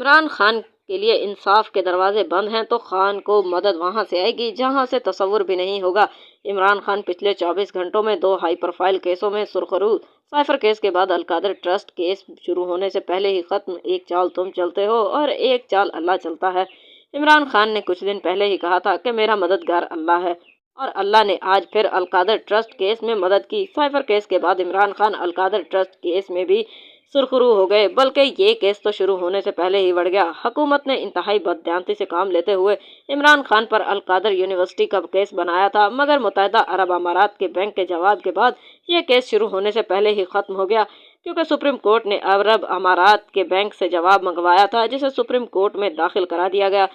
عمران خان کے لیے انصاف کے دروازے بند ہیں تو خان کو مدد وہاں سے آئے گی جہاں سے تصور بھی نہیں ہوگا۔ عمران خان پچھلے 24 گھنٹوں میں 2 ہائی پروفائل کیسوں میں سرخرو۔ سائفر کیس کے بعد القادر ٹرسٹ کیس شروع ہونے سے پہلے ہی ختم۔ ایک چال تم چلتے ہو اور ایک چال اللہ چلتا ہے۔ عمران خان نے کچھ دن پہلے ہی کہا تھا کہ میرا مددگار اللہ ہے، اور اللہ نے آج پھر القادر ٹرسٹ کیس میں مدد کی۔ سائفر کیس کے بعد عمران خان القادر ٹرسٹ کیس میں بھی سرخرو ہو گئے، بلکہ یہ کیس تو شروع ہونے سے پہلے ہی بڑھ گیا۔ حکومت نے انتہائی بددیانتی سے کام لیتے ہوئے عمران خان پر القادر یونیورسٹی کا کیس بنایا تھا، مگر متحدہ عرب امارات کے بینک کے جواب کے بعد یہ کیس شروع ہونے سے پہلے ہی ختم ہو گیا، کیونکہ سپریم کورٹ نے عرب امارات کے بینک سے جواب منگوایا تھا جسے سپریم کورٹ میں داخل کرا دیا گیا۔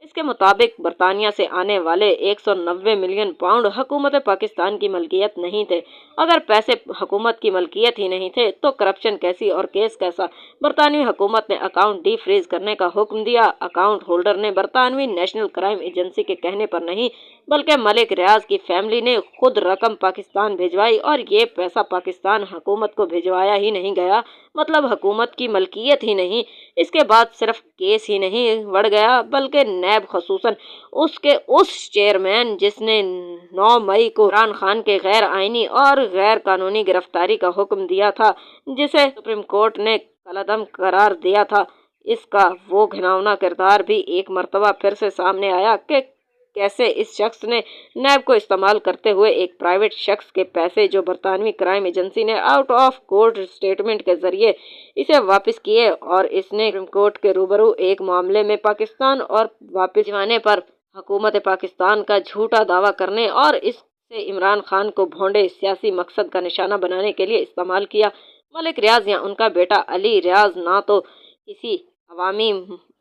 اس کے مطابق برطانیہ سے آنے والے 190 ملین پاؤنڈ حکومت پاکستان کی ملکیت نہیں تھے۔ اگر پیسے حکومت کی ملکیت ہی نہیں تھے تو کرپشن کیسی اور کیس کیسا؟ برطانوی حکومت نے اکاؤنٹ ڈی فریز کرنے کا حکم دیا۔ اکاؤنٹ ہولڈر نے برطانوی نیشنل کرائم ایجنسی کے کہنے پر نہیں، بلکہ ملک ریاض کی فیملی نے خود رقم پاکستان بھجوائی، اور یہ پیسہ پاکستان حکومت کو بھجوایا ہی نہیں گیا، مطلب حکومت کی ملکیت ہی نہیں۔ اس کے بعد صرف کیس ہی نہیں بڑھ گیا، بلکہ نیب خصوصاً اس کے اس چیئرمین جس نے 9 مئی کو عمران خان کے غیر آئینی اور غیر قانونی گرفتاری کا حکم دیا تھا، جسے سپریم کورٹ نے کالعدم قرار دیا تھا، اس کا وہ گھناؤنا کردار بھی ایک مرتبہ پھر سے سامنے آیا کہ کیسے اس شخص نے نیب کو استعمال کرتے ہوئے ایک پرائیویٹ شخص کے پیسے جو برطانوی کرائم ایجنسی نے آؤٹ آف کورٹ سٹیٹمنٹ کے ذریعے اسے واپس کیے، اور اس نے سپریم کورٹ کے روبرو ایک معاملے میں پاکستان اور واپس بھجوانے پر حکومت پاکستان کا جھوٹا دعویٰ کرنے اور اس سے عمران خان کو بھونڈے سیاسی مقصد کا نشانہ بنانے کے لیے استعمال کیا۔ ملک ریاض یا ان کا بیٹا علی ریاض نہ تو کسی عوامی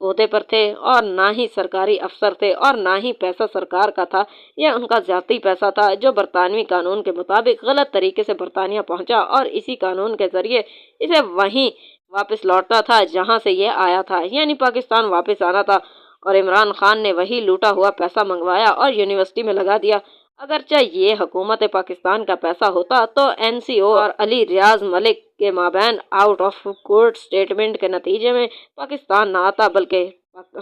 عہدے پر تھے اور نہ ہی سرکاری افسر تھے، اور نہ ہی پیسہ سرکار کا تھا، یہ ان کا ذاتی پیسہ تھا جو برطانوی قانون کے مطابق غلط طریقے سے برطانیہ پہنچا، اور اسی قانون کے ذریعے اسے وہیں واپس لوٹتا تھا جہاں سے یہ آیا تھا، یعنی پاکستان واپس آنا تھا، اور عمران خان نے وہی لوٹا ہوا پیسہ منگوایا اور یونیورسٹی میں لگا دیا۔ اگرچہ یہ حکومت پاکستان کا پیسہ ہوتا تو این سی او اور علی ریاض ملک کے مابین آؤٹ آف کورٹ سٹیٹمنٹ کے نتیجے میں پاکستان نہ آتا، بلکہ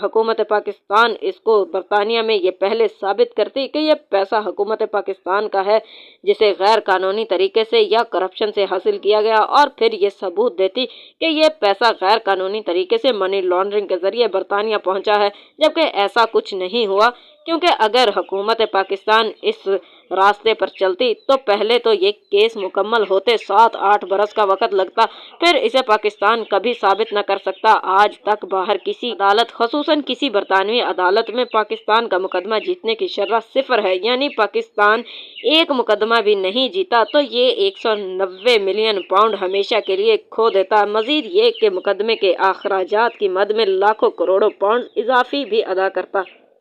حکومت پاکستان اس کو برطانیہ میں یہ پہلے ثابت کرتی کہ یہ پیسہ حکومت پاکستان کا ہے، جسے غیر قانونی طریقے سے یا کرپشن سے حاصل کیا گیا، اور پھر یہ ثبوت دیتی کہ یہ پیسہ غیر قانونی طریقے سے منی لانڈرنگ کے ذریعے برطانیہ پہنچا ہے، جبکہ ایسا کچھ نہیں ہوا، کیونکہ اگر حکومت پاکستان اس راستے پر چلتی تو پہلے تو یہ کیس مکمل ہوتے 7-8 برس کا وقت لگتا، پھر اسے پاکستان کبھی ثابت نہ کر سکتا۔ آج تک باہر کسی عدالت، خصوصاً کسی برطانوی عدالت میں پاکستان کا مقدمہ جیتنے کی شرح 0 ہے، یعنی پاکستان ایک مقدمہ بھی نہیں جیتا تو یہ 190 ملین پاؤنڈ ہمیشہ کے لیے کھو دیتا۔ مزید یہ کہ مقدمے کے اخراجات کی مد میں لاکھوں کروڑوں پاؤنڈ اضافی بھی ادا کرتا۔